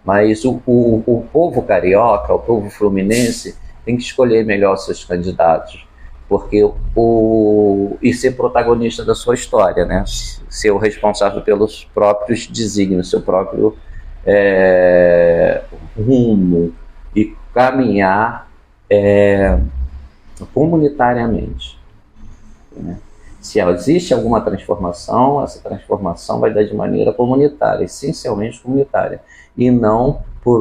Mas o povo carioca, o povo fluminense, tem que escolher melhor seus candidatos, porque e ser protagonista da sua história, né? Ser o responsável pelos próprios desígnios, seu próprio rumo, e caminhar comunitariamente, né? Se existe alguma transformação, essa transformação vai dar de maneira comunitária, essencialmente comunitária, e não por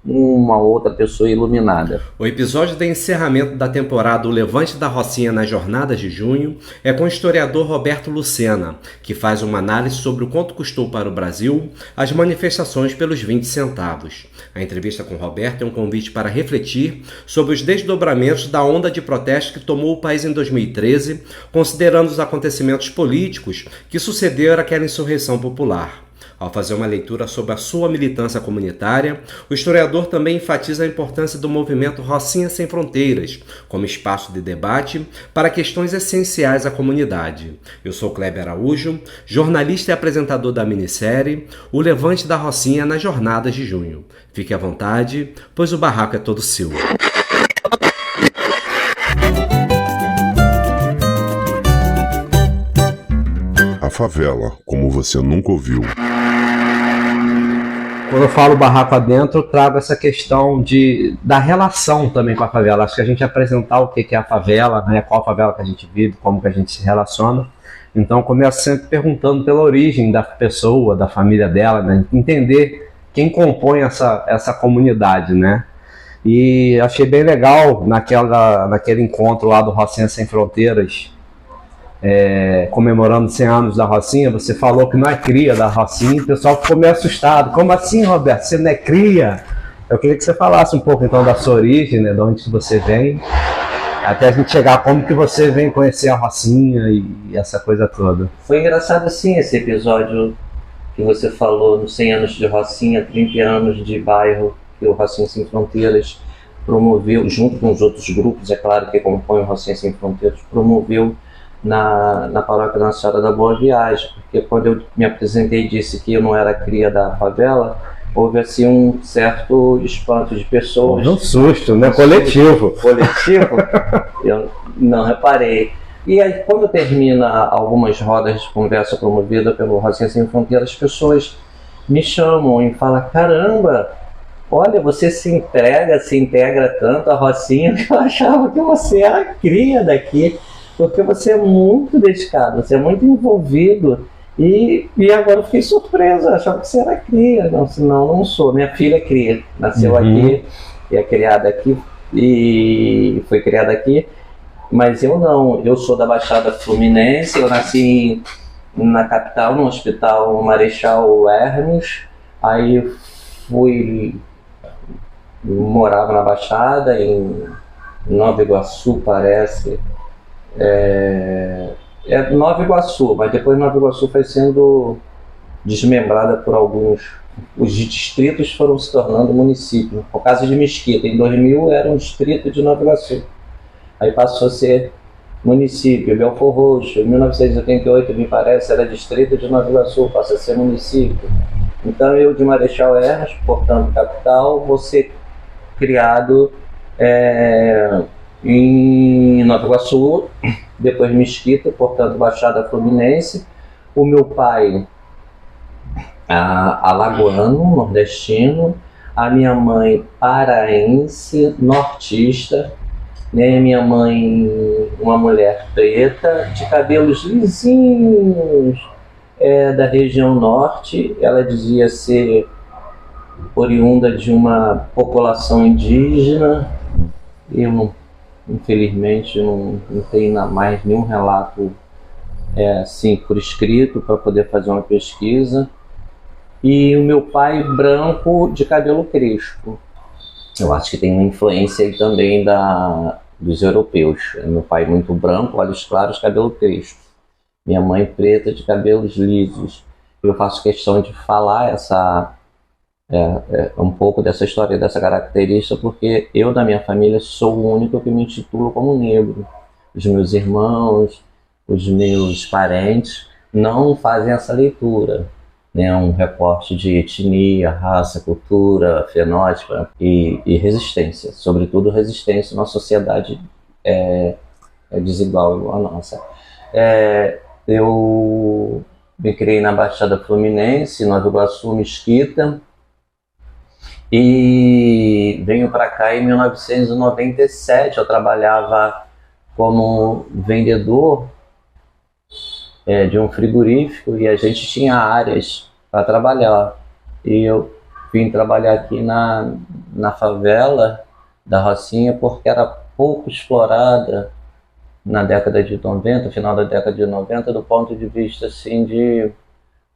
uma outra pessoa iluminada. O episódio de encerramento da temporada O Levante da Rocinha nas Jornadas de Junho é com o historiador Roberto Lucena, que faz uma análise sobre o quanto custou para o Brasil as manifestações pelos 20 centavos. A entrevista com Roberto é um convite para refletir sobre os desdobramentos da onda de protesto que tomou o país em 2013, considerando os acontecimentos políticos que sucederam àquela insurreição popular. Ao fazer uma leitura sobre a sua militância comunitária, o historiador também enfatiza a importância do movimento Rocinha Sem Fronteiras, como espaço de debate para questões essenciais à comunidade. Eu sou Kleber Araújo, jornalista e apresentador da minissérie O Levante da Rocinha nas Jornadas de Junho. Fique à vontade, pois o barraco é todo seu. A favela, como você nunca ouviu. Quando eu falo barraco adentro, eu trago essa questão da relação também com a favela. Acho que a gente apresentar o que é a favela, né, qual favela que a gente vive, como que a gente se relaciona. Então eu começo sempre perguntando pela origem da pessoa, da família dela, né, entender quem compõe essa comunidade, né? E achei bem legal naquele encontro lá do Rocinha Sem Fronteiras, comemorando 100 anos da Rocinha. Você falou que não é cria da Rocinha, o pessoal ficou meio assustado. Como assim, Roberto? Você não é cria? Eu queria que você falasse um pouco então da sua origem, né, de onde que você vem, até a gente chegar a como que você vem conhecer a Rocinha e essa coisa toda. Foi engraçado assim esse episódio que você falou, nos 100 anos de Rocinha, 30 anos de bairro, que o Rocinha Sem Fronteiras promoveu, junto com os outros grupos, é claro, que compõem o Rocinha Sem Fronteiras, promoveu na paróquia Nossa Senhora da Boa Viagem, porque quando eu me apresentei e disse que eu não era cria da favela, houve assim um certo espanto de pessoas. Um susto, né? Coletivo. Coletivo? Eu não reparei. E aí, quando termina algumas rodas de conversa promovida pelo Rocinha Sem Fronteiras, as pessoas me chamam e falam: caramba, olha, você se integra tanto à Rocinha, que eu achava que você era cria daqui. Porque você é muito dedicado, você é muito envolvido, e agora eu fiquei surpresa, achava que você era cria. Não sou. Minha filha é cria, nasceu aqui, é criada aqui, e foi criada aqui, mas eu não. Eu sou da Baixada Fluminense, eu nasci na capital, no Hospital Marechal Hermes, aí morava na Baixada, em Nova Iguaçu, parece. Nova Iguaçu, mas depois Nova Iguaçu foi sendo desmembrada por alguns. Os distritos foram se tornando municípios. Por causa de Mesquita, em 2000 era um distrito de Nova Iguaçu. Aí passou a ser município. Belfor Roxo, em 1988, me parece, era distrito de Nova Iguaçu, passa a ser município. Então eu, de Marechal Hermes, portanto capital, vou ser criado em Nova Iguaçu, depois Mesquita, portanto Baixada Fluminense. O meu pai, alagoano, nordestino, a minha mãe paraense, nortista, né? Minha mãe, uma mulher preta, de cabelos lisinhos, da região norte. Ela dizia ser oriunda de uma população indígena. Eu infelizmente não tenho mais nenhum relato assim por escrito para poder fazer uma pesquisa. E o meu pai branco, de cabelo crespo. Eu acho que tem uma influência aí também dos europeus. Meu pai muito branco, olhos claros, cabelo crespo. Minha mãe preta, de cabelos lisos. Eu faço questão de falar um pouco dessa história, dessa característica, porque eu, da minha família, sou o único que me intitulo como negro. Os meus irmãos, os meus parentes não fazem essa leitura. né, um recorte de etnia, raça, cultura, fenótipo e resistência, sobretudo resistência numa sociedade desigual igual a nossa. Eu me criei na Baixada Fluminense, Nova Iguaçu, Mesquita, e venho para cá em 1997. Eu trabalhava como vendedor de um frigorífico e a gente tinha áreas para trabalhar. E eu vim trabalhar aqui na favela da Rocinha porque era pouco explorada na década de 90, final da década de 90, do ponto de vista assim, de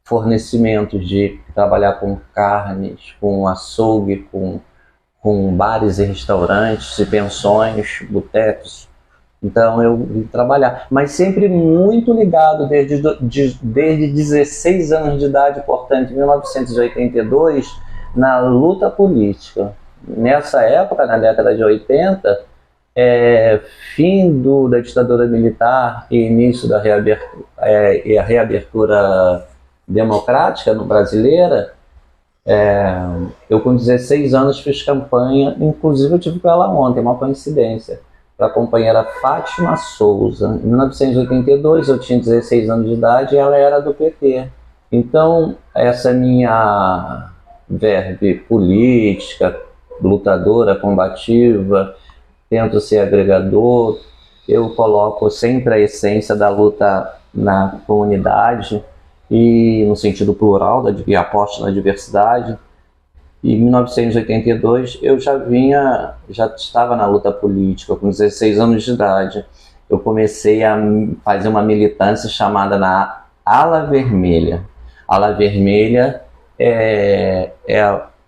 fornecimentos, de trabalhar com carnes, com açougue, com bares e restaurantes, e pensões, botecos. Então eu vim trabalhar, mas sempre muito ligado, desde 16 anos de idade, portanto, em 1982, na luta política. Nessa época, na década de 80, fim da ditadura militar e início da reabertura democrática brasileira, eu com 16 anos fiz campanha, inclusive eu tive com ela ontem, uma coincidência, para a companheira Fátima Souza. Em 1982 eu tinha 16 anos de idade e ela era do PT. Então essa minha verve política, lutadora, combativa, tento ser agregador, eu coloco sempre a essência da luta na comunidade e no sentido plural, e aposto na diversidade. E em 1982 eu já estava na luta política, com 16 anos de idade. Eu comecei a fazer uma militância chamada na Ala Vermelha. Ala Vermelha é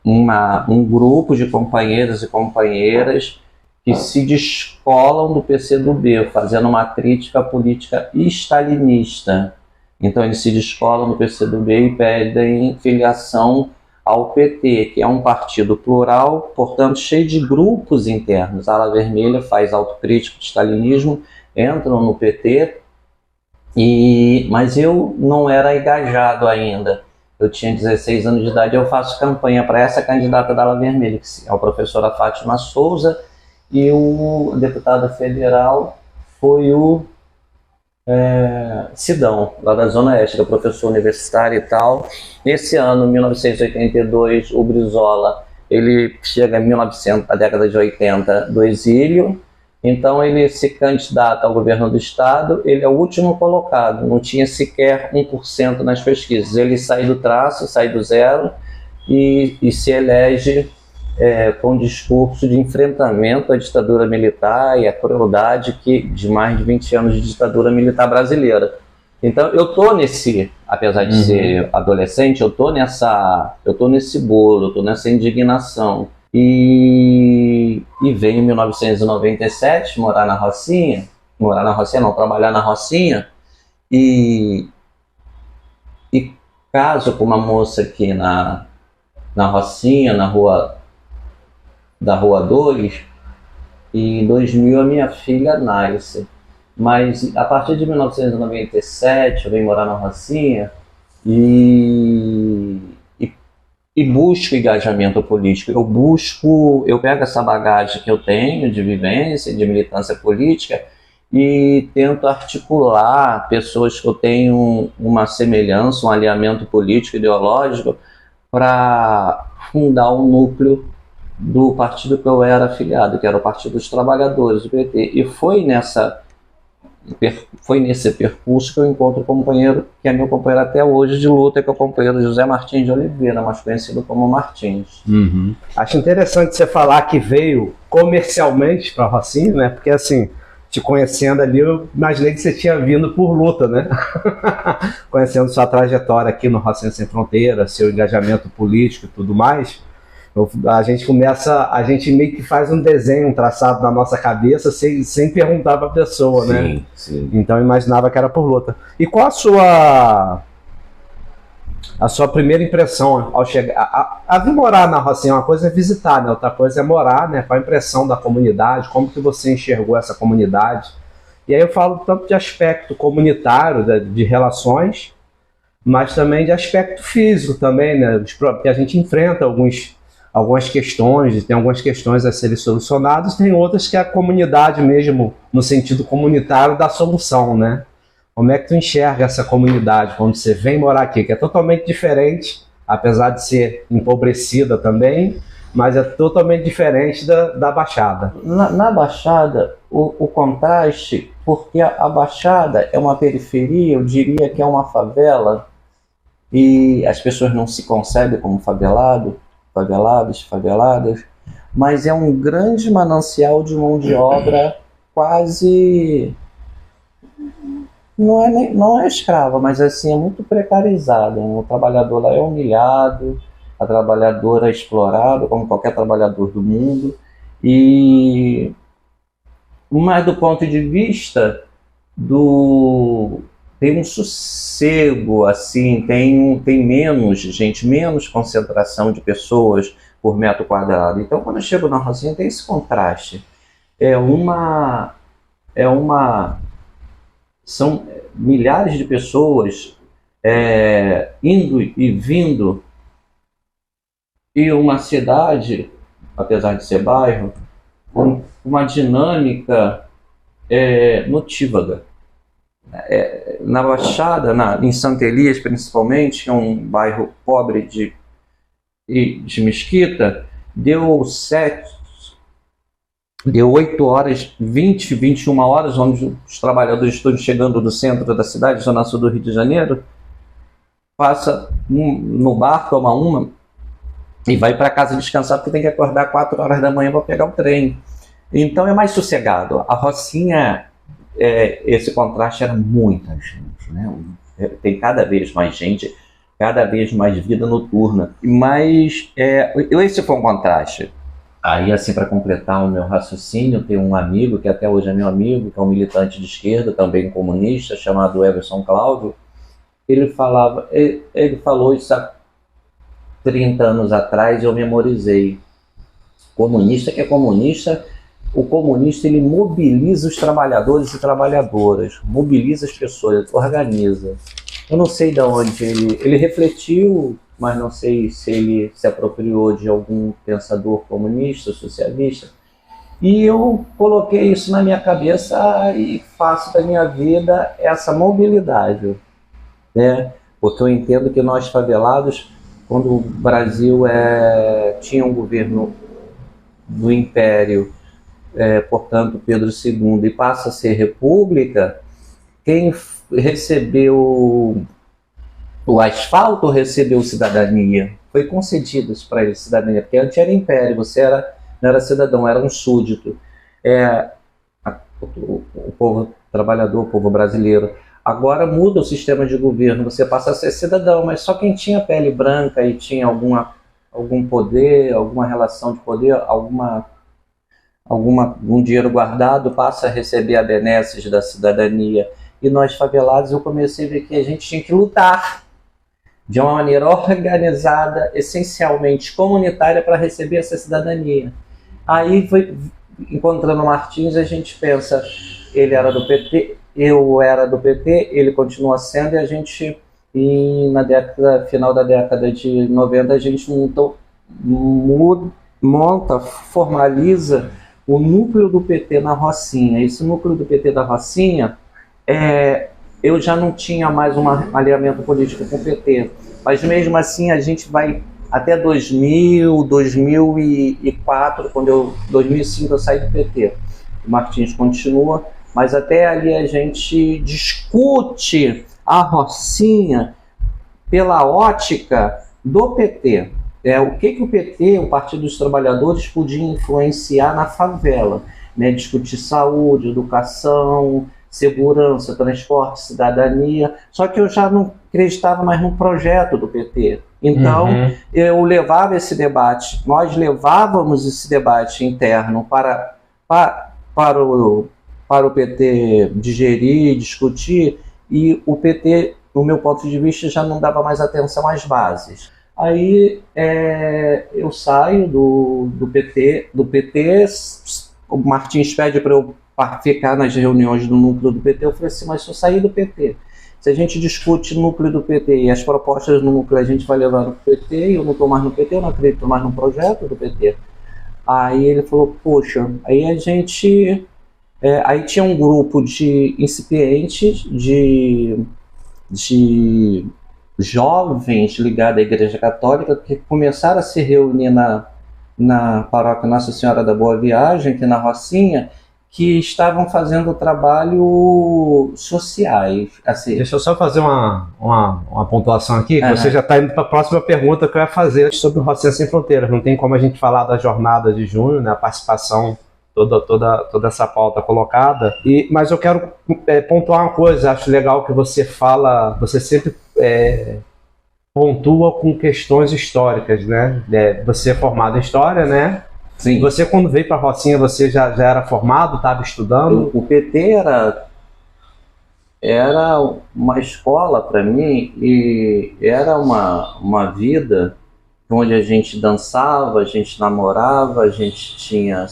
um grupo de companheiros e companheiras que se descolam do PCdoB, fazendo uma crítica política stalinista. Então eles se descolam do PCdoB e pedem filiação ao PT, que é um partido plural, portanto cheio de grupos internos. A Ala Vermelha faz autocrítica de stalinismo, entram no PT, mas eu não era engajado ainda. Eu tinha 16 anos de idade, eu faço campanha para essa candidata da Ala Vermelha, que é a professora Fátima Souza, e o deputado federal foi o Sidão, lá da Zona Oeste, que é professor universitário e tal. Nesse ano, 1982, o Brizola, ele chega em na década de 80, do exílio. Então ele se candidata ao governo do estado, ele é o último colocado, não tinha sequer 1% nas pesquisas. Ele sai do traço, sai do zero e se elege com um discurso de enfrentamento à ditadura militar e à crueldade de mais de 20 anos de ditadura militar brasileira. Então eu tô apesar de ser adolescente, eu tô nesse bolo, eu tô nessa indignação. E veio em 1997 trabalhar na Rocinha e caso com uma moça aqui na Rocinha, da Rua 2, e em 2000 a minha filha nasce. Mas a partir de 1997 eu venho morar na Rocinha e busco engajamento político. Eu pego essa bagagem que eu tenho de vivência, de militância política e tento articular pessoas que eu tenho uma semelhança, um alinhamento político, ideológico, para fundar um núcleo do partido que eu era afiliado, que era o Partido dos Trabalhadores, o PT. E foi nesse percurso que eu encontro o companheiro, que é meu companheiro até hoje de luta, que é o companheiro José Martins de Oliveira, mais conhecido como Martins. Uhum. Acho interessante você falar que veio comercialmente para a Rocinha, né? Porque assim, te conhecendo ali, eu imaginei que você tinha vindo por luta, né? Conhecendo sua trajetória aqui no Rocinha Sem Fronteira, seu engajamento político e tudo mais. A gente meio que faz um desenho, um traçado na nossa cabeça sem perguntar para a pessoa, sim, né? Sim. Então eu imaginava que era por luta. E qual a sua primeira impressão ao chegar? A vir morar na Rocinha, uma coisa é visitar, né? Outra coisa é morar, né? Qual a impressão da comunidade? Como que você enxergou essa comunidade? E aí eu falo tanto de aspecto comunitário, de relações, mas também de aspecto físico também, né? Porque a gente enfrenta algumas questões, tem algumas questões a serem solucionadas, tem outras que a comunidade mesmo, no sentido comunitário, dá solução, né? Como é que tu enxerga essa comunidade quando você vem morar aqui, que é totalmente diferente, apesar de ser empobrecida também, mas é totalmente diferente da Baixada. Na Baixada, o contraste, porque a Baixada é uma periferia, eu diria que é uma favela, e as pessoas não se concebem como favelados, faveladas, mas é um grande manancial de mão de obra quase... Não é escrava, mas assim, é muito precarizada. O trabalhador lá é humilhado, a trabalhadora é explorada, como qualquer trabalhador do mundo. Mas do ponto de vista tem um sossego, assim, tem menos gente, menos concentração de pessoas por metro quadrado. Então, quando eu chego na Rocinha, tem esse contraste. São milhares de pessoas indo e vindo, e uma cidade, apesar de ser bairro, com uma dinâmica notívaga. Na Baixada, em Santa Elias principalmente, que é um bairro pobre de Mesquita, deu 8 horas, 20, 21 horas, onde os trabalhadores estão chegando do centro da cidade, zona sul do Rio de Janeiro, passa no bar, toma uma e vai para casa descansar, porque tem que acordar 4 horas da manhã para pegar o trem. Então é mais sossegado. A Rocinha, esse contraste era muita gente, né? Tem cada vez mais gente, cada vez mais vida noturna. Mas esse foi um contraste. Aí, assim, para completar o meu raciocínio, tem um amigo, que até hoje é meu amigo, que é um militante de esquerda, também comunista, chamado Everson Cláudio. Ele falou isso há 30 anos atrás e eu memorizei. Comunista que é comunista, o comunista ele mobiliza os trabalhadores e trabalhadoras, mobiliza as pessoas, organiza. Eu não sei de onde ele refletiu, mas não sei se ele se apropriou de algum pensador comunista, socialista, e eu coloquei isso na minha cabeça e faço da minha vida essa mobilidade, né? Porque eu entendo que nós favelados, quando o Brasil tinha um governo do Império, portanto Pedro II, e passa a ser república, quem recebeu o asfalto recebeu cidadania, foi concedido para ele cidadania, porque antes era império, você não era cidadão, era um súdito. O povo trabalhador, o povo brasileiro, agora muda o sistema de governo, você passa a ser cidadão, mas só quem tinha pele branca e tinha algum poder, alguma relação de poder, algum dinheiro guardado, passa a receber a benesses da cidadania. E nós favelados, eu comecei a ver que a gente tinha que lutar de uma maneira organizada, essencialmente comunitária, para receber essa cidadania. Aí, encontrando o Martins, a gente pensa, ele era do PT, eu era do PT, ele continua sendo, e a gente, final da década de 90, a gente formaliza o núcleo do PT na Rocinha. Esse núcleo do PT da Rocinha, eu já não tinha mais um alinhamento político com o PT, mas mesmo assim a gente vai até 2000, 2004, 2005 eu saí do PT. O Martins continua, mas até ali a gente discute a Rocinha pela ótica do PT. O que o PT, o Partido dos Trabalhadores, podia influenciar na favela, né? Discutir saúde, educação, segurança, transporte, cidadania. Só que eu já não acreditava mais no projeto do PT. Então, eu levava esse debate, nós levávamos esse debate interno para o PT digerir, discutir, e o PT, do meu ponto de vista, já não dava mais atenção às bases. Aí eu saio do PT, o Martins pede para eu ficar nas reuniões do núcleo do PT, eu falei assim, mas se eu sair do PT Se a gente discute o núcleo do PT e as propostas do núcleo a gente vai levar no PT, eu não estou mais no PT, eu não acredito mais no projeto do PT. Aí ele falou, poxa, aí a gente... aí tinha um grupo de incipientes, de jovens ligados à Igreja Católica que começaram a se reunir na paróquia Nossa Senhora da Boa Viagem, aqui na Rocinha, que estavam fazendo trabalho sociais. Assim. Deixa eu só fazer uma pontuação aqui, que você já está indo para a próxima pergunta que eu ia fazer sobre o Rocinha Sem Fronteiras. Não tem como a gente falar da jornada de junho, né, a participação, toda essa pauta colocada. Mas eu quero pontuar uma coisa, acho legal que você fala, você sempre pontua com questões históricas, né? Você é formado em História, né? Sim. Você, quando veio para a Rocinha, você já era formado, estava estudando? O PT era uma escola para mim e era uma vida onde a gente dançava, a gente namorava, a gente tinha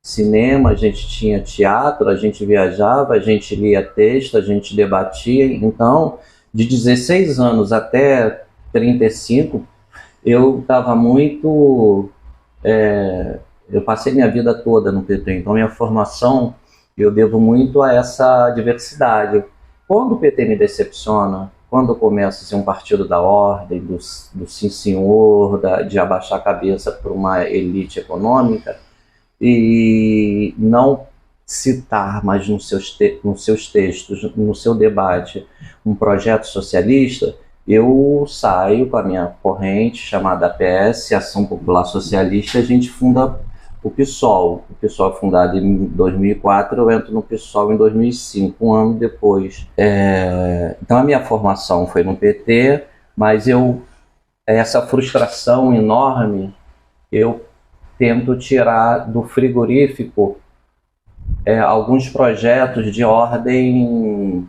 cinema, a gente tinha teatro, a gente viajava, a gente lia texto, a gente debatia. Então, de 16 anos até 35, eu estava muito... eu passei minha vida toda no PT, então minha formação eu devo muito a essa diversidade. Quando o PT me decepciona, quando começa a ser um partido da ordem, do sim senhor, de abaixar a cabeça para uma elite econômica, e não citar mais nos seus textos, no seu debate, um projeto socialista, eu saio com a minha corrente chamada APS, Ação Popular Socialista, a gente funda o PSOL. O PSOL é fundado em 2004, eu entro no PSOL em 2005, um ano depois. Então a minha formação foi no PT, mas essa frustração enorme, eu tento tirar do frigorífico alguns projetos de ordem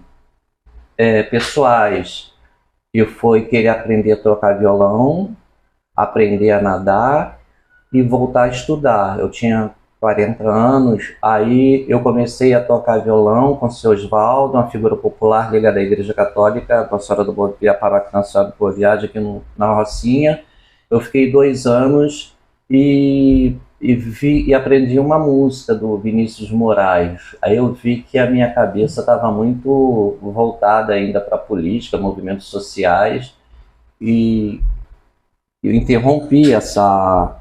pessoais, que foi querer aprender a tocar violão, aprender a nadar e voltar a estudar. Eu tinha 40 anos, aí eu comecei a tocar violão com o seu Osvaldo, uma figura popular ligada à Igreja Católica, a Senhora do Boa Viagem, a paróquia Nossa Senhora do Boa Viagem, aqui na Rocinha. Eu fiquei 2 anos e aprendi uma música do Vinícius Moraes. Aí eu vi que a minha cabeça estava muito voltada ainda para a política, movimentos sociais, e eu interrompi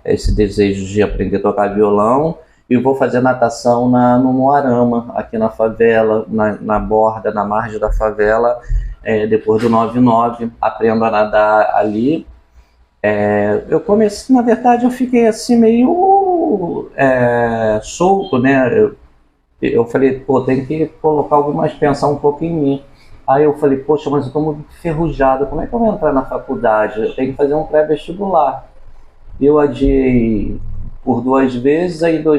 esse desejo de aprender a tocar violão e vou fazer natação no Moarama, aqui na favela, na borda, na margem da favela, depois do 99, aprendo a nadar ali. Eu comecei, na verdade, eu fiquei assim meio solto, né? Eu falei, pô, tem que colocar algo mais, pensar um pouco em mim. Aí eu falei, poxa, mas eu estou muito enferrujado, como é que eu vou entrar na faculdade? Eu tenho que fazer um pré-vestibular. Eu adiei por 2 vezes, aí eu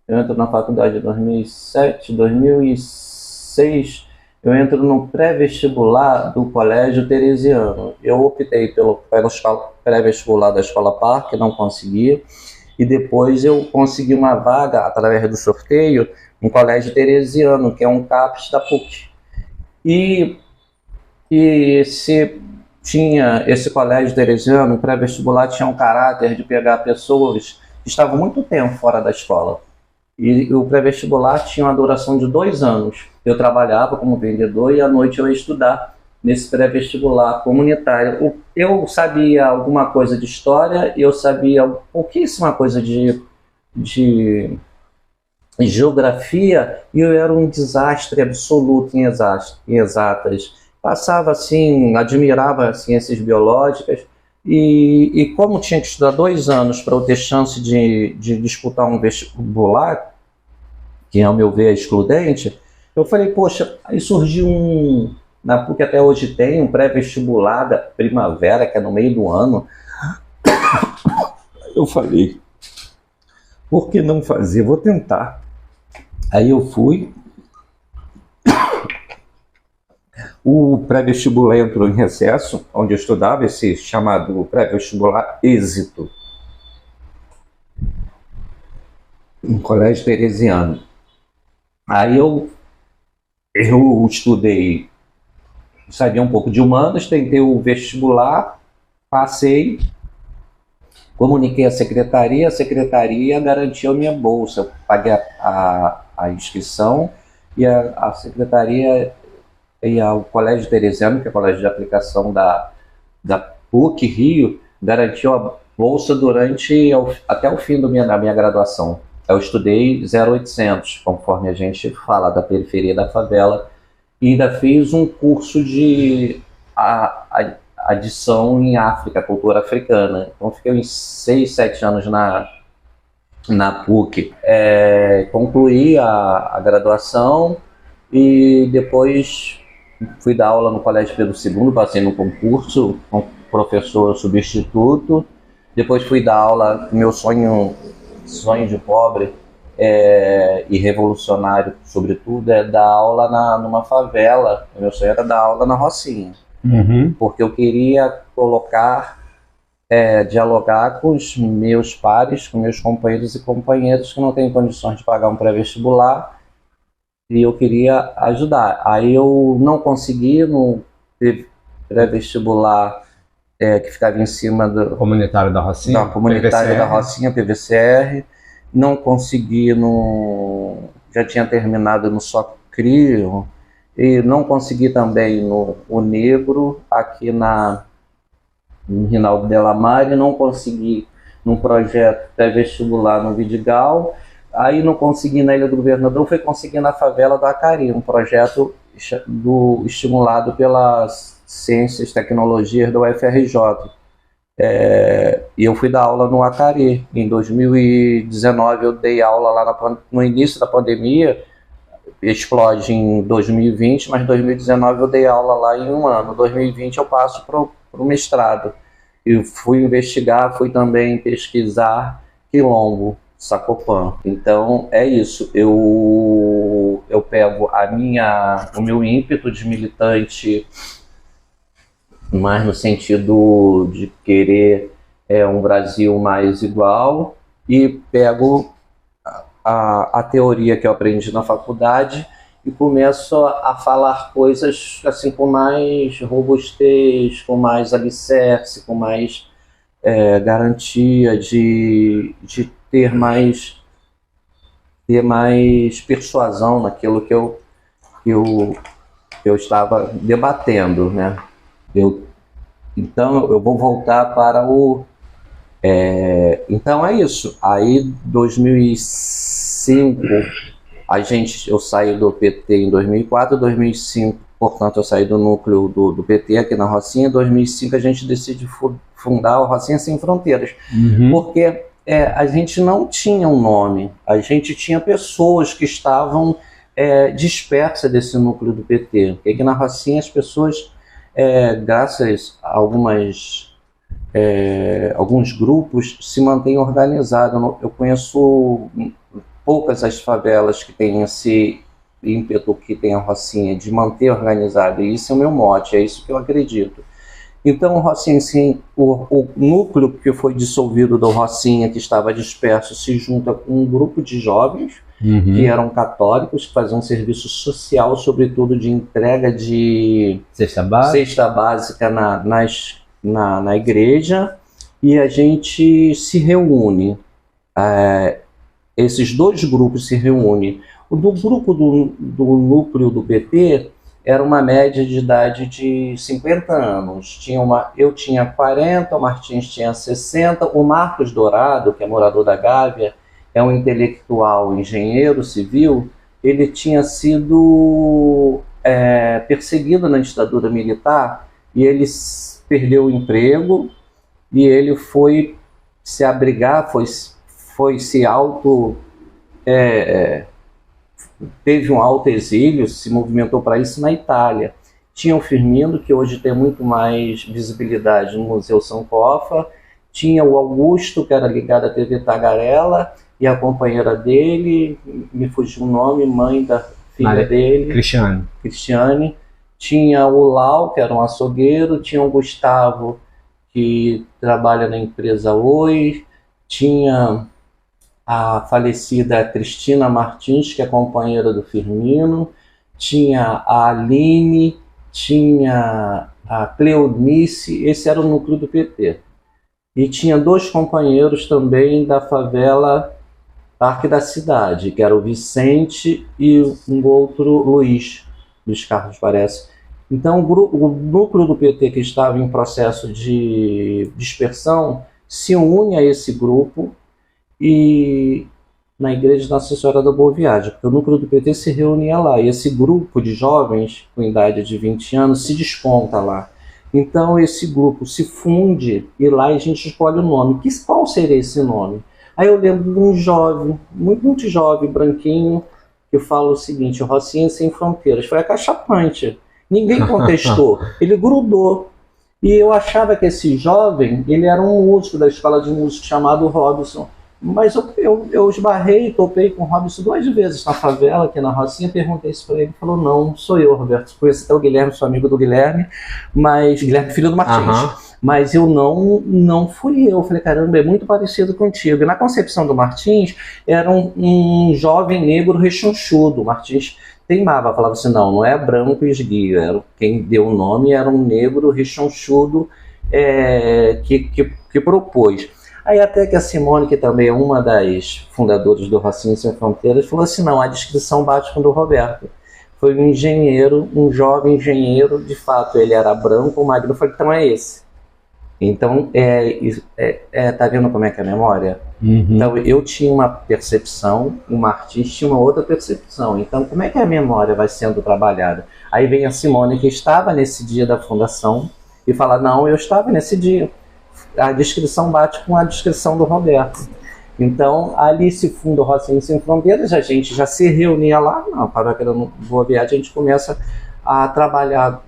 entro na faculdade em 2007, 2006, eu entro no pré-vestibular do Colégio Teresiano. Eu optei pelo pré-vestibular da Escola Parque, não consegui, e depois eu consegui uma vaga, através do sorteio, no Colégio Teresiano, que é um CAPES da PUC. E esse colégio teresiano, pré-vestibular, tinha um caráter de pegar pessoas que estavam muito tempo fora da escola. E o pré-vestibular tinha uma duração de 2 anos. Eu trabalhava como vendedor e à noite eu ia estudar nesse pré-vestibular comunitário. Eu sabia alguma coisa de história, eu sabia pouquíssima coisa de geografia, e eu era um desastre absoluto em exatas. Passava assim, admirava as ciências biológicas, e como tinha que estudar 2 anos para eu ter chance de disputar um vestibular, que ao meu ver é excludente, eu falei, poxa, aí surgiu na PUC até hoje tem um pré-vestibular da primavera, que é no meio do ano. Eu falei, por que não fazer? Vou tentar. Aí eu fui, o pré-vestibular entrou em recesso, onde eu estudava, esse chamado pré-vestibular êxito, um colégio teresiano. Aí eu eu estudei, sabia um pouco de humanas, tentei o vestibular, passei, comuniquei à secretaria, a secretaria garantiu a minha bolsa, eu paguei a inscrição e a secretaria e ao Colégio Teresiano, que é o colégio de aplicação da PUC Rio, garantiu a bolsa até o fim da minha graduação. Eu estudei 0800, conforme a gente fala, da periferia da favela, e ainda fiz um curso de adição em África, cultura africana. Então fiquei uns 6, 7 anos na PUC. Concluí a graduação e depois fui dar aula no Colégio Pedro II, passei no concurso com professor substituto. Depois fui dar aula, meu sonho de pobre e revolucionário, sobretudo, é dar aula numa favela. Meu sonho era dar aula na Rocinha, porque eu queria dialogar com os meus pares, com meus companheiros e companheiras que não têm condições de pagar um pré-vestibular, e eu queria ajudar. Aí eu não consegui no pré-vestibular que ficava em cima do Comunitário da Rocinha, da Rocinha, PVCR. Não consegui já tinha terminado no Socrio, e não consegui também no Negro, aqui em Rinaldo Delamare, não consegui num projeto pré-vestibular no Vidigal. Aí não consegui na Ilha do Governador, fui conseguir na favela do Acari, um projeto estimulado pelas Ciências e Tecnologias da UFRJ. E eu fui dar aula no Acari. Em 2019 eu dei aula lá no início da pandemia, explode em 2020, mas em 2019 eu dei aula lá em um ano. Em 2020 eu passo para o mestrado. Eu fui investigar, fui também pesquisar Quilombo, Sacopã. Então é isso, eu pego o meu ímpeto de militante, mais no sentido de querer um Brasil mais igual, e pego a teoria que eu aprendi na faculdade e começo a falar coisas assim com mais robustez, com mais alicerce, com mais garantia de ter mais persuasão naquilo que eu estava debatendo, né? Então eu vou voltar para então é isso. Aí 2005 eu saí do PT em 2004, 2005, portanto eu saí do núcleo do PT aqui na Rocinha. Em 2005 a gente decide fundar o Rocinha Sem Fronteiras, porque a gente não tinha um nome, a gente tinha pessoas que estavam dispersas desse núcleo do PT. Porque aqui na Rocinha as pessoas, graças a alguns grupos, se mantêm organizados. Eu conheço poucas as favelas que têm esse ímpeto que tem a Rocinha de manter organizado, e isso é o meu mote, é isso que eu acredito. Então o Rocinha, sim, o núcleo que foi dissolvido do Rocinha, que estava disperso, se junta com um grupo de jovens que eram católicos, que faziam um serviço social, sobretudo de entrega de cesta básica na igreja, e a gente se reúne. Esses dois grupos se reúnem. O do grupo do núcleo do PT era uma média de idade de 50 anos. Eu tinha 40, o Martins tinha 60, o Marcos Dourado, que é morador da Gávea, é um intelectual, engenheiro civil. Ele tinha sido perseguido na ditadura militar e ele perdeu o emprego, e ele foi se abrigar, foi se teve um alto exílio, se movimentou para isso na Itália. Tinha o Firmino, que hoje tem muito mais visibilidade no Museu Sankofa. Tinha o Augusto, que era ligado à TV Tagarela, e a companheira dele, me fugiu o nome, mãe da filha dele, Cristiane. Tinha o Lau, que era um açougueiro. Tinha o Gustavo, que trabalha na empresa Oi. Tinha a falecida Cristina Martins, que é companheira do Firmino. tinha a Aline, tinha a Cleonice, esse era o núcleo do PT. E tinha 2 companheiros também da favela Parque da Cidade, que era o Vicente e um outro Luiz Carlos parece. Então o núcleo do PT que estava em processo de dispersão se une a esse grupo e na igreja de Nossa Senhora da Boa Viagem, porque o núcleo do PT se reunia lá, e esse grupo de jovens com idade de 20 anos se desponta lá. Então esse grupo se funde e lá a gente escolhe o nome. Qual seria esse nome? Aí eu lembro de um jovem, muito jovem, branquinho, que fala o seguinte: Rocinha Sem Fronteiras. Foi acachapante. Ninguém contestou. Ele grudou. E eu achava que esse jovem, ele era um músico da escola de música chamado Robson. Mas eu esbarrei e topei com o Robson 2 vezes na favela, aqui na Rocinha, perguntei isso para ele, ele falou: não, sou eu, Roberto, conheço até o Guilherme, sou amigo do Guilherme, mas Guilherme, filho do Martins, mas eu não fui eu. Falei: caramba, é muito parecido contigo. E na concepção do Martins, era um jovem negro rechonchudo. O Martins teimava, falava assim: não é branco e esguio, quem deu o nome era um negro rechonchudo que propôs. Aí até que a Simone, que também é uma das fundadoras do Rocinha Sem Fronteiras, falou assim: não, a descrição bate com a do Roberto. Foi um engenheiro, um jovem engenheiro, de fato ele era branco, magro. Eu falei: então é esse. Então, tá vendo como é que é a memória? Uhum. Então eu tinha uma percepção, o Martins tinha uma outra percepção. Então como é que a memória vai sendo trabalhada? Aí vem a Simone, que estava nesse dia da fundação, e fala: não, eu estava nesse dia. A descrição bate com a descrição do Roberto. Então, ali se funda o Rocinha Sem Fronteiras, a gente já se reunia lá, na Paróquia da Boa Viagem, a gente começa a trabalhar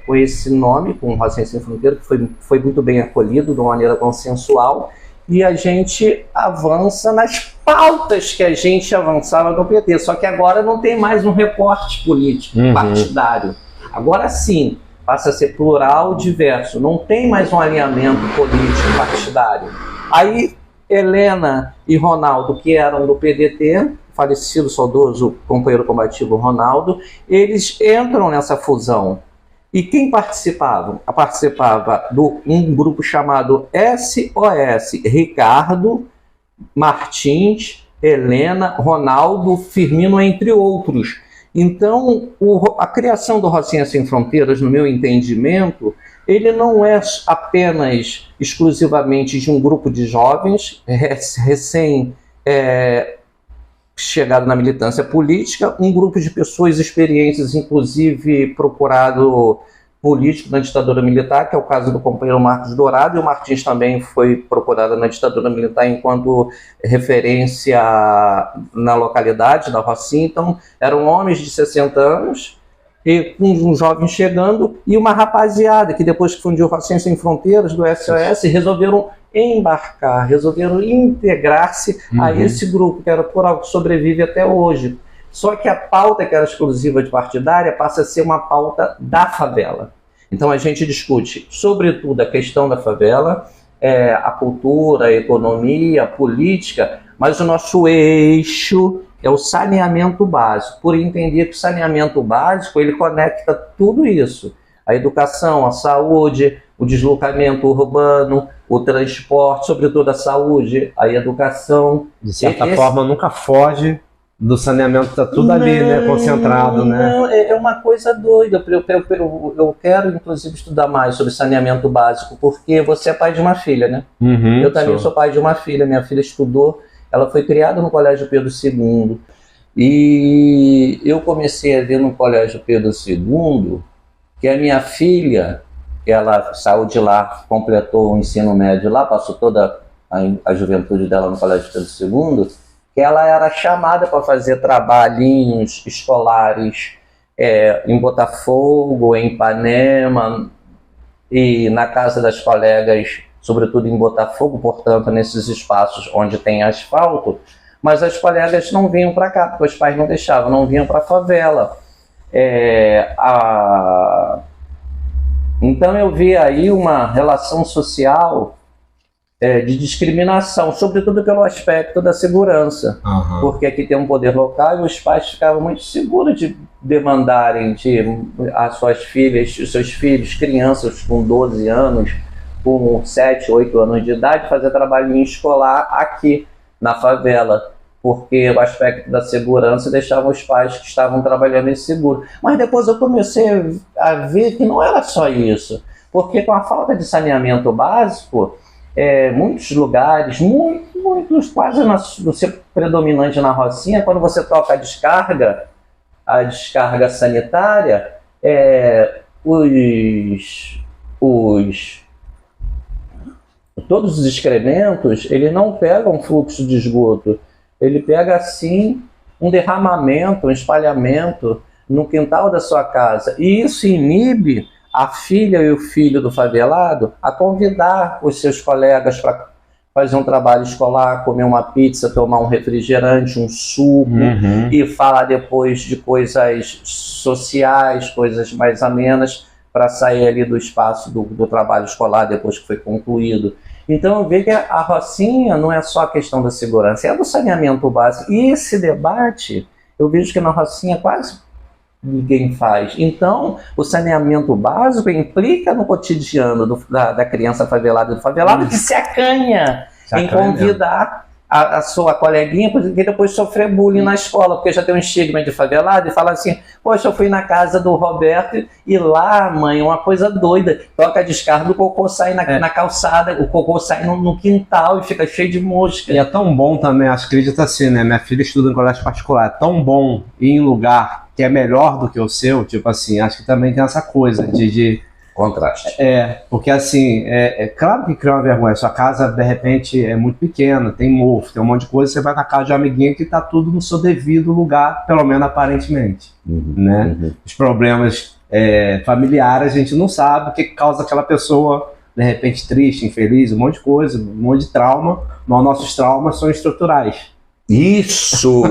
com esse nome, com o Rocinha Sem Fronteiras, que foi muito bem acolhido, de uma maneira consensual, e a gente avança nas pautas que a gente avançava no PT, só que agora não tem mais um recorte político, partidário. Agora sim, passa a ser plural, diverso. Não tem mais um alinhamento político partidário. Aí, Helena e Ronaldo, que eram do PDT, falecido, saudoso companheiro combativo Ronaldo, eles entram nessa fusão. E quem participava? Participava de um grupo chamado SOS, Ricardo, Martins, Helena, Ronaldo, Firmino, entre outros. Então, a criação do Rocinha Sem Fronteiras, no meu entendimento, ele não é apenas exclusivamente de um grupo de jovens chegado na militância política, um grupo de pessoas experientes, inclusive procurado político na ditadura militar, que é o caso do companheiro Marcos Dourado, e o Martins também foi procurado na ditadura militar enquanto referência na localidade da Rocinha. Então, eram homens de 60 anos, e com um jovem chegando, e uma rapaziada que depois que fundiu Rocinha Sem Fronteiras, do SOS, resolveram embarcar, resolveram integrar-se a esse grupo, que era por algo que sobrevive até hoje. Só que a pauta que era exclusiva de partidária passa a ser uma pauta da favela. Então a gente discute, sobretudo, a questão da favela, a cultura, a economia, a política, mas o nosso eixo é o saneamento básico, por entender que o saneamento básico ele conecta tudo isso. A educação, a saúde, o deslocamento urbano, o transporte, sobretudo a saúde, a educação. De certa forma, nunca foge do saneamento, está tudo ali, né, concentrado, né? Não, é uma coisa doida. Eu quero, inclusive, estudar mais sobre saneamento básico, porque você é pai de uma filha, né? Eu também sou pai de uma filha. Minha filha estudou, ela foi criada no Colégio Pedro II. E eu comecei a ver no Colégio Pedro II que a minha filha, ela saiu de lá, completou o ensino médio lá, passou toda a juventude dela no Colégio Pedro II, que ela era chamada para fazer trabalhinhos escolares em Botafogo, em Ipanema e na casa das colegas, sobretudo em Botafogo, portanto, nesses espaços onde tem asfalto, mas as colegas não vinham para cá, porque os pais não deixavam, não vinham para a favela. Então eu vi aí uma relação social de discriminação, sobretudo pelo aspecto da segurança, porque aqui tem um poder local e os pais ficavam muito seguros de demandarem as suas filhas, os seus filhos, crianças com 12 anos, com 7, 8 anos de idade, fazer trabalhinho escolar aqui na favela, porque o aspecto da segurança deixava os pais que estavam trabalhando inseguros. Mas depois eu comecei a ver que não era só isso, porque com a falta de saneamento básico, muitos lugares, muitos, quase no seu predominante na Rocinha, quando você toca a descarga sanitária, todos os excrementos, ele não pega um fluxo de esgoto, ele pega assim um derramamento, um espalhamento no quintal da sua casa, e isso inibe a filha e o filho do favelado a convidar os seus colegas para fazer um trabalho escolar, comer uma pizza, tomar um refrigerante, um suco, e falar depois de coisas sociais, coisas mais amenas, para sair ali do espaço do trabalho escolar depois que foi concluído. Então eu vejo que a Rocinha não é só a questão da segurança, é do saneamento básico. E esse debate, eu vejo que na Rocinha quase ninguém faz. Então, o saneamento básico implica no cotidiano da criança favelada e do favelado, que se acanha em convidar a sua coleguinha, porque depois sofrer bullying na escola, porque já tem um estigma de favelado, e fala assim: poxa, eu fui na casa do Roberto e lá, mãe, uma coisa doida, toca a descarga, o cocô sai na calçada, o cocô sai no quintal e fica cheio de mosca. E é tão bom também, acho que acredita assim, né? Minha filha estuda em colégio particular, é tão bom ir em lugar que é melhor do que o seu, tipo assim, acho que também tem essa coisa de contraste. Porque assim, claro que cria uma vergonha. Sua casa, de repente, é muito pequena, tem mofo, tem um monte de coisa, você vai na casa de uma amiguinha que tá tudo no seu devido lugar, pelo menos aparentemente, né? Os problemas familiares, a gente não sabe o que causa aquela pessoa, de repente, triste, infeliz, um monte de coisa, um monte de trauma, mas nossos traumas são estruturais. Isso!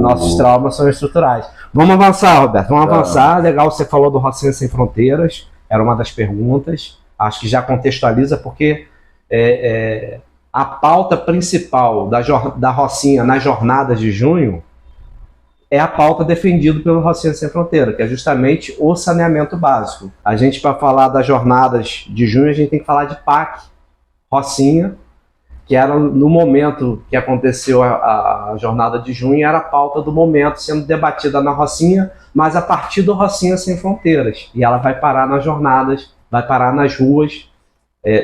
Nossos traumas são estruturais. Vamos avançar, Roberto, vamos avançar. Legal, você falou do Rocinha Sem Fronteiras, era uma das perguntas. Acho que já contextualiza, porque a pauta principal da Rocinha nas jornadas de junho é a pauta defendida pelo Rocinha Sem Fronteira, que é justamente o saneamento básico. A gente, para falar das jornadas de junho, a gente tem que falar de PAC Rocinha, que era no momento que aconteceu a jornada de junho, era a pauta do momento sendo debatida na Rocinha, mas a partir do Rocinha Sem Fronteiras. E ela vai parar nas jornadas, vai parar nas ruas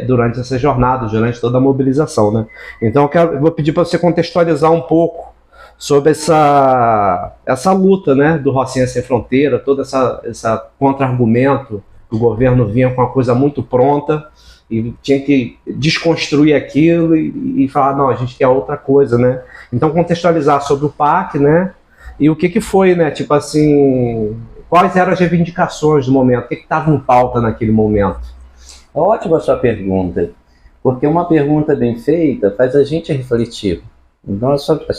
durante essas jornadas, durante toda a mobilização, né? Então eu vou pedir para você contextualizar um pouco sobre essa luta, né, do Rocinha Sem Fronteira, todo essa contra-argumento, que o governo vinha com uma coisa muito pronta, e tinha que desconstruir aquilo e falar, não, a gente quer outra coisa, né? Então contextualizar sobre o PAC, né? E o que foi, né? Tipo assim, quais eram as reivindicações do momento? O que estava em pauta naquele momento? Ótima a sua pergunta, porque uma pergunta bem feita faz a gente refletir.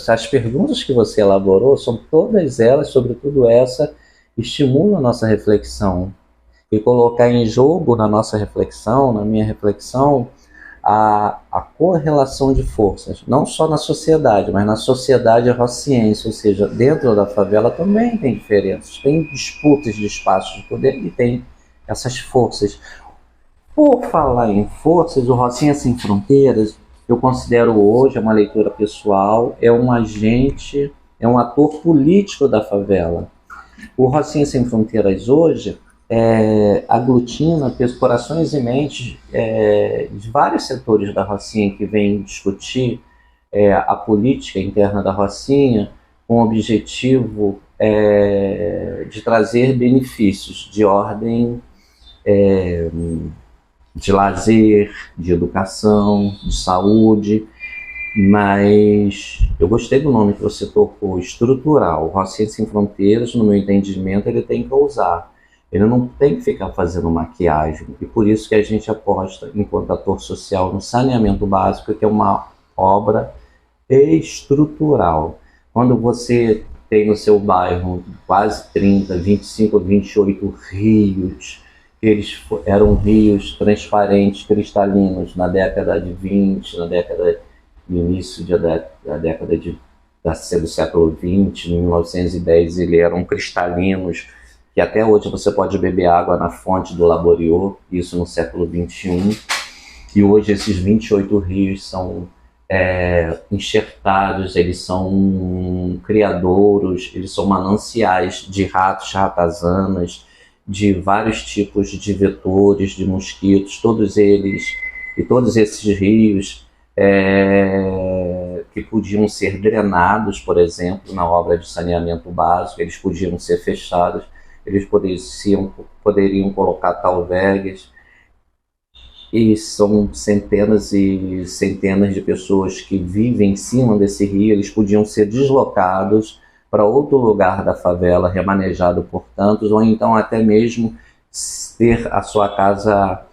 As perguntas que você elaborou, são todas elas, sobretudo essa, estimulam a nossa reflexão. E colocar em jogo na nossa reflexão, na minha reflexão, a correlação de forças, não só na sociedade, mas na sociedade rociense, ou seja, dentro da favela também tem diferenças, tem disputas de espaços de poder e tem essas forças. Por falar em forças, o Rocinha Sem Fronteiras, eu considero hoje, é uma leitura pessoal, é um agente, é um ator político da favela. O Rocinha Sem Fronteiras hoje aglutina corações e mentes de vários setores da Rocinha que vêm discutir a política interna da Rocinha com o objetivo de trazer benefícios de ordem de lazer, de educação, de saúde, mas eu gostei do nome que você tocou, estrutural. O Rocinha Sem Fronteiras, no meu entendimento, ele tem que ousar. Ele não tem que ficar fazendo maquiagem, e por isso que a gente aposta, enquanto ator social, no saneamento básico, que é uma obra estrutural. Quando você tem no seu bairro quase 30, 25, 28 rios, eram rios transparentes, cristalinos, na década de 20, no início da década do século 20, em 1910, eles eram cristalinos, que até hoje você pode beber água na fonte do Laboriot, isso no século 21, e hoje esses 28 rios são enxertados, eles são criadouros, eles são mananciais de ratos, ratazanas, de vários tipos de vetores, de mosquitos, todos esses rios que podiam ser drenados, por exemplo, na obra de saneamento básico, eles podiam ser fechados, eles poderiam colocar talvegues, e são centenas e centenas de pessoas que vivem em cima desse rio, eles podiam ser deslocados para outro lugar da favela, remanejado por tantos, ou então até mesmo ter a sua casa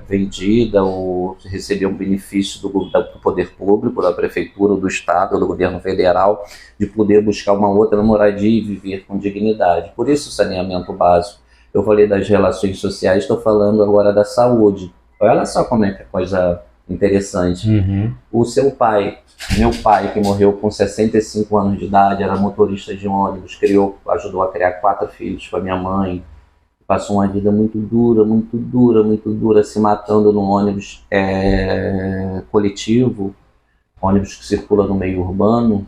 vendida ou receber um benefício do poder público, da prefeitura, do estado, do governo federal, de poder buscar uma outra moradia e viver com dignidade. Por isso o saneamento básico. Eu falei das relações sociais, estou falando agora da saúde. Olha só como é que é coisa interessante. O seu pai, meu pai, que morreu com 65 anos de idade, era motorista de ônibus, ajudou a criar 4 filhos com a minha mãe, passou uma vida muito dura, se matando num ônibus coletivo, ônibus que circula no meio urbano,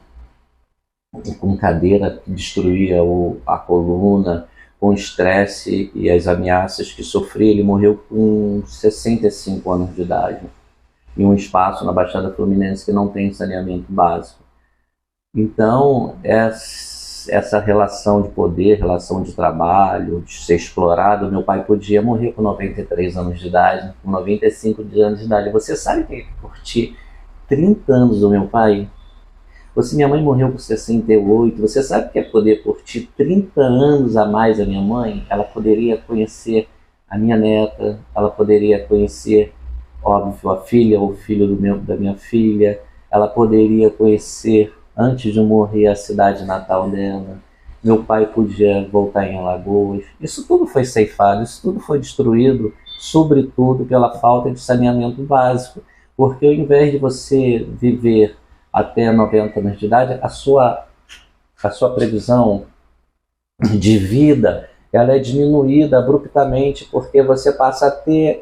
com cadeira que destruía a coluna, com estresse e as ameaças que sofria. Ele morreu com 65 anos de idade, em um espaço na Baixada Fluminense que não tem saneamento básico. Então, essa relação de poder, relação de trabalho, de ser explorado, meu pai podia morrer com 93 anos de idade, com 95 anos de idade. Você sabe que curti 30 anos do meu pai? Minha mãe morreu com 68, você sabe o que é poder curtir 30 anos a mais a minha mãe? Ela poderia conhecer a minha neta, ela poderia conhecer, óbvio, a filha ou o filho da minha filha, ela poderia conhecer, antes de morrer, a cidade natal dela. Meu pai podia voltar em Alagoas. Isso tudo foi ceifado, isso tudo foi destruído, sobretudo pela falta de saneamento básico, porque ao invés de você viver até 90 anos de idade, a sua previsão de vida ela é diminuída abruptamente, porque você passa a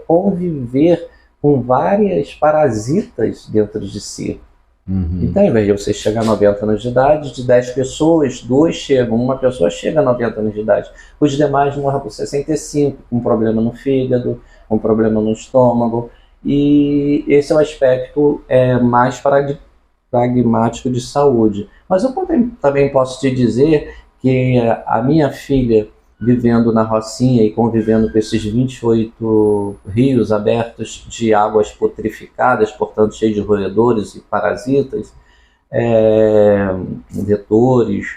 conviver com várias parasitas dentro de si. Então, ao invés de você chegar a 90 anos de idade, de 10 pessoas, 2 chegam, uma pessoa chega a 90 anos de idade. Os demais morrem por 65, com problema no fígado, com problema no estômago. E esse é o aspecto mais pragmático de saúde. Mas eu também posso te dizer que a minha filha, vivendo na Rocinha e convivendo com esses 28 rios abertos de águas putrificadas, portanto cheios de roedores e parasitas, vetores,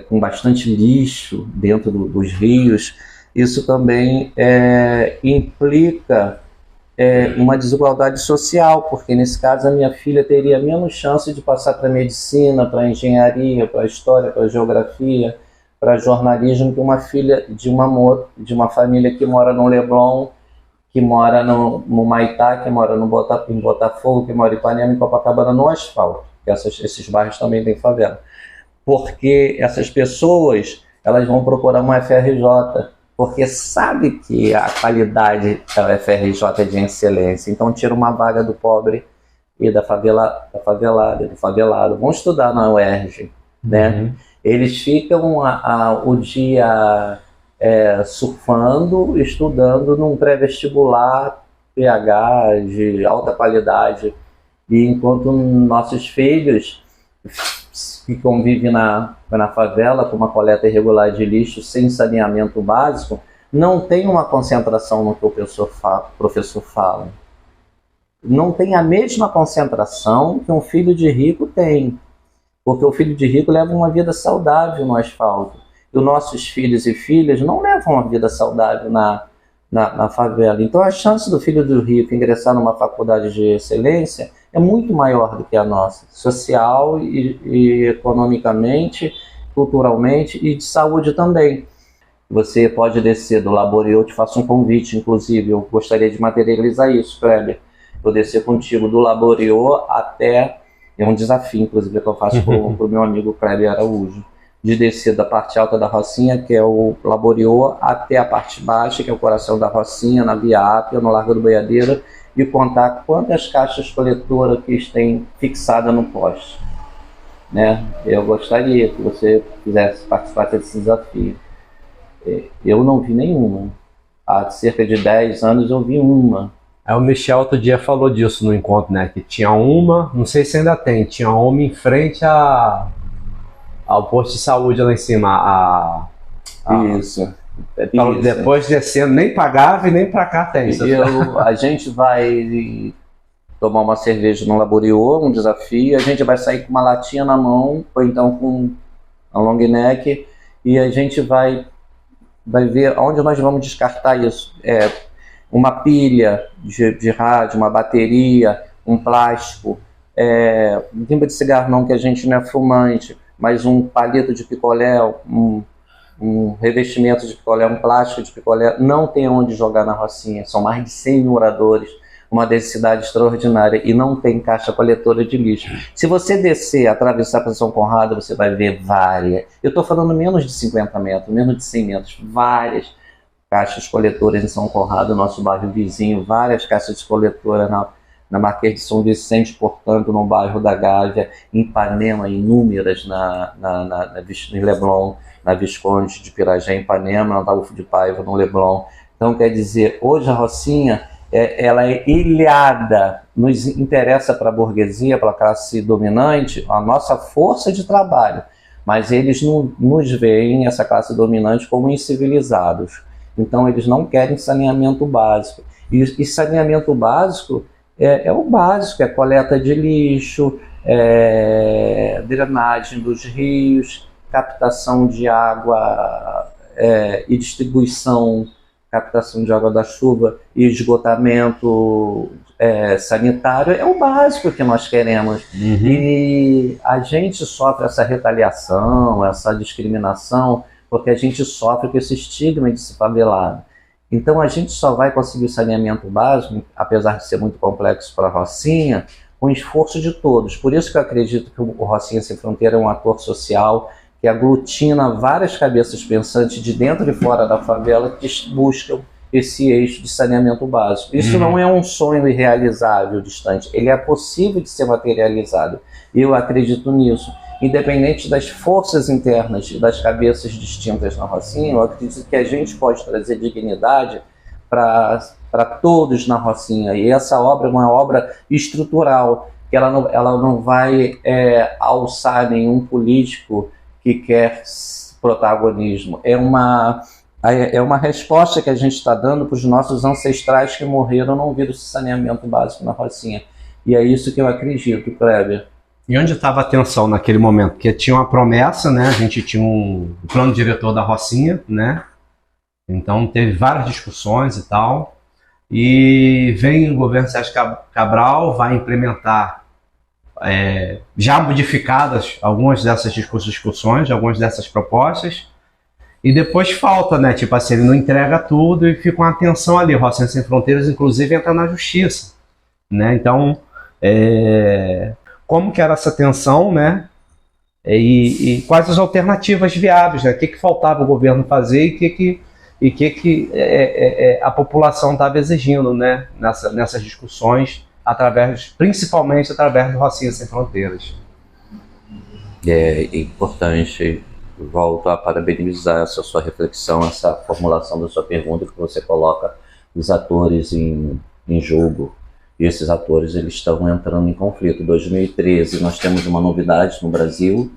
com bastante lixo dentro dos rios, isso também implica uma desigualdade social, porque nesse caso a minha filha teria menos chance de passar para medicina, para engenharia, para história, para geografia, para jornalismo, que uma filha de uma família que mora no Leblon, que mora no Maitá, que mora em Botafogo, que mora em Ipanema, em Copacabana, no asfalto. Esses bairros também têm favela. Porque essas pessoas elas vão procurar uma FRJ, porque sabe que a qualidade da FRJ é de excelência, então tira uma vaga do pobre e da favelada, do favelado. Vão estudar na UERJ, né? Eles ficam o dia surfando, estudando num pré-vestibular PH de alta qualidade, e enquanto nossos filhos que convivem na favela com uma coleta irregular de lixo sem saneamento básico, não tem uma concentração no que o professor fala. Não tem a mesma concentração que um filho de rico tem, porque o filho de rico leva uma vida saudável no asfalto, e os nossos filhos e filhas não levam uma vida saudável na favela. Então a chance do filho do rico ingressar numa faculdade de excelência é muito maior do que a nossa, social e economicamente, culturalmente e de saúde também. Você pode descer do Laboriô, eu te faço um convite, inclusive, eu gostaria de materializar isso, Kleber. Eu descer contigo do Laboriô até, é um desafio, inclusive, que eu faço para o meu amigo Kleber Araújo, de descer da parte alta da Rocinha, que é o Laboriô, até a parte baixa, que é o coração da Rocinha, na Via Ápia, no Largo do Boiadeiro, e contar quantas caixas coletoras que eles têm fixada no poste. Né? Eu gostaria que você quisesse participar desse desafio. Eu não vi nenhuma. Há cerca de 10 anos eu vi uma. O Michel outro dia falou disso no encontro, né? Que tinha uma, não sei se ainda tem, tinha uma em frente ao posto de saúde lá em cima. Isso. Então, depois descendo, nem pagava e nem pra cá tem. A gente vai tomar uma cerveja no Laboriô, um desafio, a gente vai sair com uma latinha na mão, ou então com um long neck, e a gente vai ver onde nós vamos descartar isso. Uma pilha de rádio, uma bateria, um plástico, um timba de cigarro não, que a gente não é fumante, mas um palito de picolé, um revestimento de picolé, um plástico de picolé, não tem onde jogar na Rocinha. São mais de 100 mil moradores, uma densidade extraordinária, e não tem caixa coletora de lixo. Se você descer, atravessar para São Conrado, você vai ver várias, eu estou falando menos de 50 metros, menos de 100 metros, várias caixas coletoras em São Conrado, nosso bairro vizinho, várias caixas coletoras na Marquês de São Vicente, portanto, no bairro da Gávea, em Ipanema, inúmeras em Leblon, na Visconde de Pirajá, em Ipanema, na Taúfo de Paiva, no Leblon. Então, quer dizer, hoje a Rocinha, ela é ilhada, nos interessa para a burguesia, para a classe dominante, a nossa força de trabalho, mas eles nos veem, essa classe dominante, como incivilizados. Então, eles não querem saneamento básico. E saneamento básico é o básico, é coleta de lixo, drenagem dos rios, captação de água e distribuição, captação de água da chuva e esgotamento sanitário, é o básico que nós queremos. E a gente sofre essa retaliação, essa discriminação, porque a gente sofre com esse estigma de se favelado. Então a gente só vai conseguir o saneamento básico, apesar de ser muito complexo para a Rocinha, com o esforço de todos. Por isso que eu acredito que o Rocinha Sem Fronteira é um ator social que aglutina várias cabeças pensantes de dentro e fora da favela que buscam esse eixo de saneamento básico. Isso não é um sonho irrealizável, distante. Ele é possível de ser materializado. Eu acredito nisso. Independente das forças internas e das cabeças distintas na Rocinha, eu acredito que a gente pode trazer dignidade para todos na Rocinha. E essa obra é uma obra estrutural, que ela não vai alçar nenhum político que quer protagonismo. É uma resposta que a gente está dando para os nossos ancestrais que morreram não viram esse saneamento básico na Rocinha. E é isso que eu acredito, Kleber. E onde estava a tensão naquele momento? Porque tinha uma promessa, né? A gente tinha um plano diretor da Rocinha, né? Então teve várias discussões e tal. E vem o governo Sérgio Cabral, vai implementar já modificadas algumas dessas discussões, algumas dessas propostas. E depois falta, né? Tipo assim, ele não entrega tudo e fica uma tensão ali. Rocinha Sem Fronteiras, inclusive, entra na justiça, né? Então, como que era essa tensão, né? E quais as alternativas viáveis, né? O que faltava o governo fazer e o que a população estava exigindo, né? Nessas discussões, principalmente através do Rocinha Sem Fronteiras. É importante, volto a parabenizar essa sua reflexão, essa formulação da sua pergunta, que você coloca os atores em jogo. E esses atores, eles estão entrando em conflito. Em 2013 nós temos uma novidade no Brasil,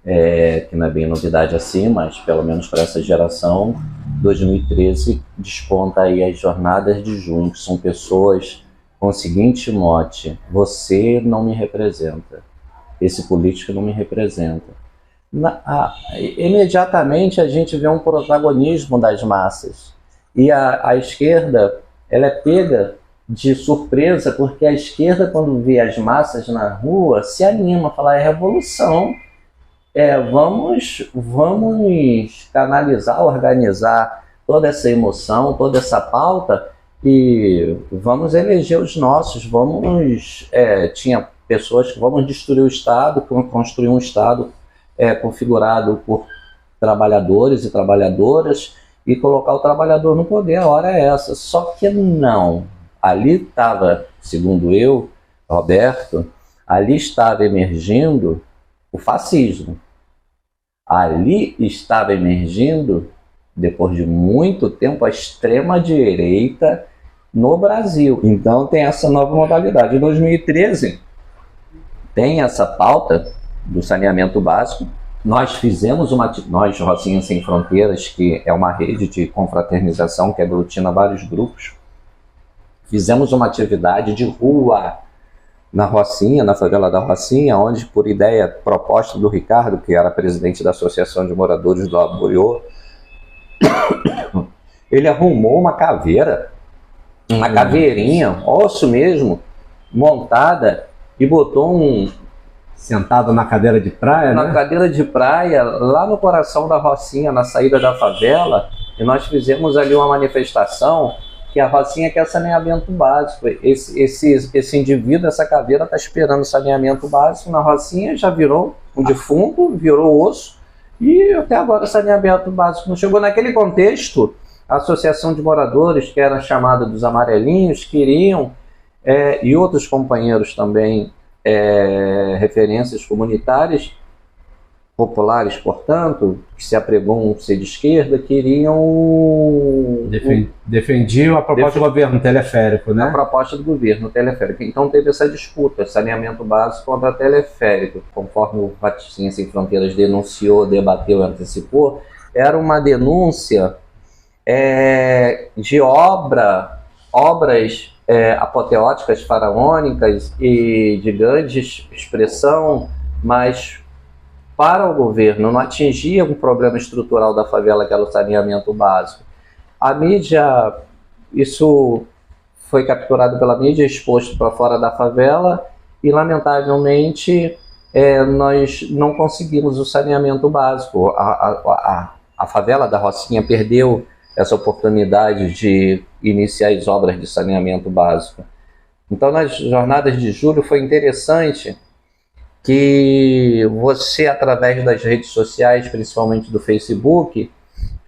que não é bem novidade assim, mas pelo menos para essa geração. 2013 desponta aí as jornadas de junho, que são pessoas com o seguinte mote: você não me representa, esse político não me representa. Imediatamente a gente vê um protagonismo das massas, e a esquerda, ela é pega de surpresa, porque a esquerda, quando vê as massas na rua, se anima, fala: é revolução, vamos canalizar, organizar toda essa emoção, toda essa pauta e vamos eleger os nossos, tinha pessoas que vamos destruir o Estado, construir um Estado configurado por trabalhadores e trabalhadoras e colocar o trabalhador no poder, a hora é essa. Só que não, ali estava, segundo eu, Roberto, ali estava emergindo o fascismo. Ali estava emergindo, depois de muito tempo, a extrema-direita no Brasil. Então tem essa nova modalidade. Em 2013, tem essa pauta do saneamento básico. Nós fizemos nós, Rocinha Sem Fronteiras, que é uma rede de confraternização que aglutina vários grupos, fizemos uma atividade de rua na Rocinha, na favela da Rocinha, onde, por ideia, proposta do Ricardo, que era presidente da Associação de Moradores do Aburiô, ele arrumou uma caveira, uma caveirinha, osso mesmo, montada, e botou Sentado na cadeira de praia, na né? cadeira de praia, lá no coração da Rocinha, na saída da favela, e nós fizemos ali uma manifestação que a Rocinha quer saneamento básico. Esse indivíduo, essa caveira, está esperando saneamento básico na Rocinha, já virou um defunto, virou osso, e até agora saneamento básico não chegou. Naquele contexto, a Associação de Moradores, que era chamada dos Amarelinhos, queriam, e outros companheiros também, referências comunitárias, populares, portanto, que se apregam ser de esquerda, queriam... Defendiam a proposta do governo, teleférico, né? A proposta do governo, teleférico. Então teve essa disputa, saneamento básico contra teleférico. Conforme o Rocinha Sem Fronteiras denunciou, debateu, antecipou, era uma denúncia de obras apoteóticas, faraônicas e de grande expressão, mas para o governo não atingia um problema estrutural da favela, que era o saneamento básico. A mídia, isso foi capturado pela mídia, exposto para fora da favela e, lamentavelmente, nós não conseguimos o saneamento básico. A favela da Rocinha perdeu essa oportunidade de iniciar as obras de saneamento básico. Então, nas jornadas de julho, foi interessante que você, através das redes sociais, principalmente do Facebook,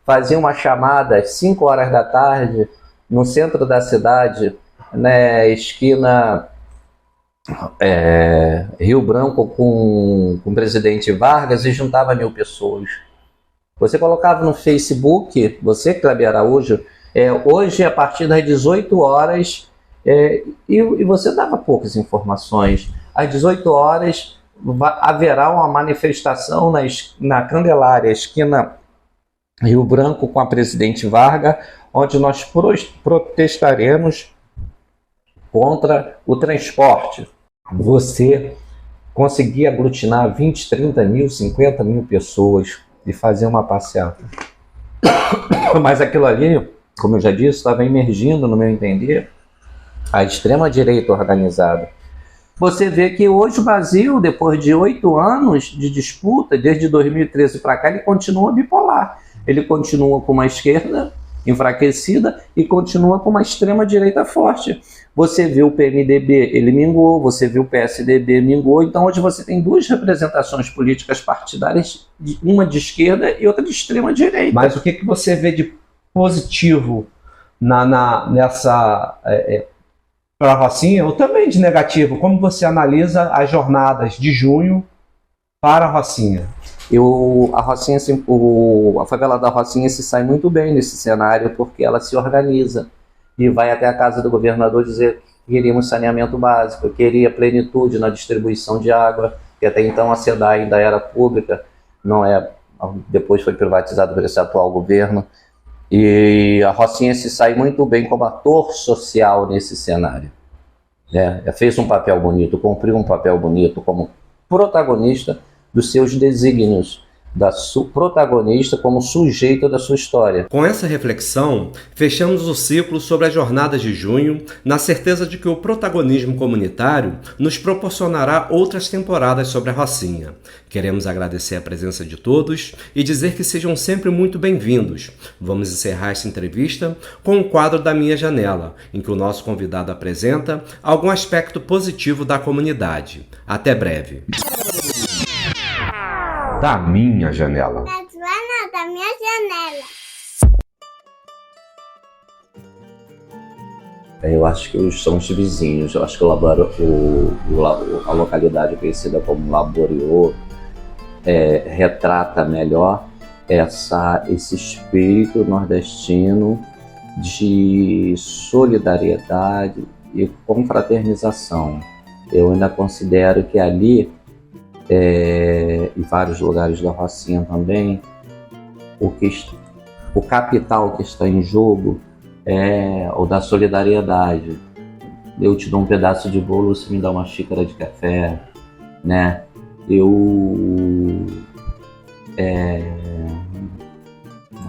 fazia uma chamada às 5 horas da tarde, no centro da cidade, né, esquina Rio Branco com o presidente Vargas, e juntava 1.000 pessoas. Você colocava no Facebook, você, Kleber Araújo, hoje a partir das 18 horas, e você dava poucas informações. Às 18 horas haverá uma manifestação na Candelária, esquina Rio Branco com a presidente Vargas, onde nós protestaremos contra o transporte. Você conseguia aglutinar 20, 30 mil, 50 mil pessoas e fazer uma passeata. Mas aquilo ali, como eu já disse, estava emergindo, no meu entender, a extrema-direita organizada. Você vê que hoje o Brasil, depois de 8 anos de disputa, desde 2013 para cá, ele continua bipolar. Ele continua com uma esquerda enfraquecida e continua com uma extrema-direita forte. Você vê o PMDB, ele minguou, você vê o PSDB, minguou. Então hoje você tem duas representações políticas partidárias, uma de esquerda e outra de extrema-direita. Mas o que você vê de positivo nessa... para a Rocinha, ou também de negativo? Como você analisa as jornadas de junho para a Rocinha? A favela da Rocinha se sai muito bem nesse cenário, porque ela se organiza e vai até a casa do governador dizer que queríamos saneamento básico, queria plenitude na distribuição de água, que até então a SEDAI ainda era pública, depois foi privatizado por esse atual governo. E a Rocinha se sai muito bem como ator social nesse cenário. Fez um papel bonito, cumpriu um papel bonito como protagonista dos seus desígnios. protagonista como sujeito da sua história. Com essa reflexão, fechamos o ciclo sobre as jornadas de junho, na certeza de que o protagonismo comunitário nos proporcionará outras temporadas sobre a Rocinha. Queremos agradecer a presença de todos e dizer que sejam sempre muito bem-vindos. Vamos encerrar essa entrevista com um quadro da Minha Janela, em que o nosso convidado apresenta algum aspecto positivo da comunidade. Até breve. Da Minha Janela. Da minha janela. Eu acho que são os vizinhos. Eu acho que a localidade conhecida como Laboriô retrata melhor esse espírito nordestino de solidariedade e confraternização. Eu ainda considero que ali, em vários lugares da Rocinha também, o capital que está em jogo é o da solidariedade. Eu te dou um pedaço de bolo, você me dá uma xícara de café, né?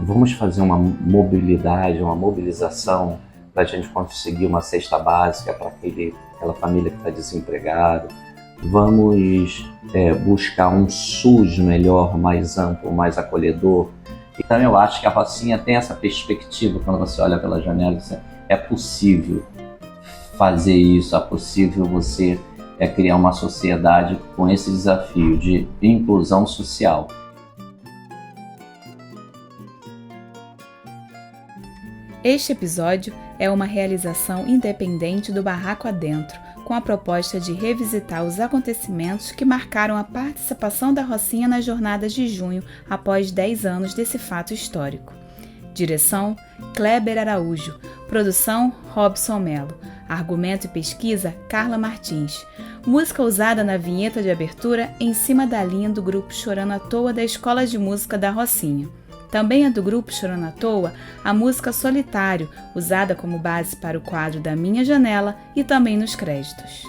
Vamos fazer uma mobilização para a gente conseguir uma cesta básica para aquela família que está desempregada. Vamos buscar um SUS melhor, mais amplo, mais acolhedor. Então eu acho que a Rocinha tem essa perspectiva, quando você olha pela janela, é possível fazer isso, é possível você criar uma sociedade com esse desafio de inclusão social. Este episódio é uma realização independente do Barraco Adentro, com a proposta de revisitar os acontecimentos que marcaram a participação da Rocinha nas jornadas de junho após 10 anos desse fato histórico. Direção: Kleber Araújo. Produção: Robson Melo. Argumento e pesquisa: Carla Martins. Música usada na vinheta de abertura Em Cima da Linha do grupo Chorando à Toa da Escola de Música da Rocinha. Também é do grupo Chorando à Toa a música Solitário, usada como base para o quadro da Minha Janela e também nos créditos.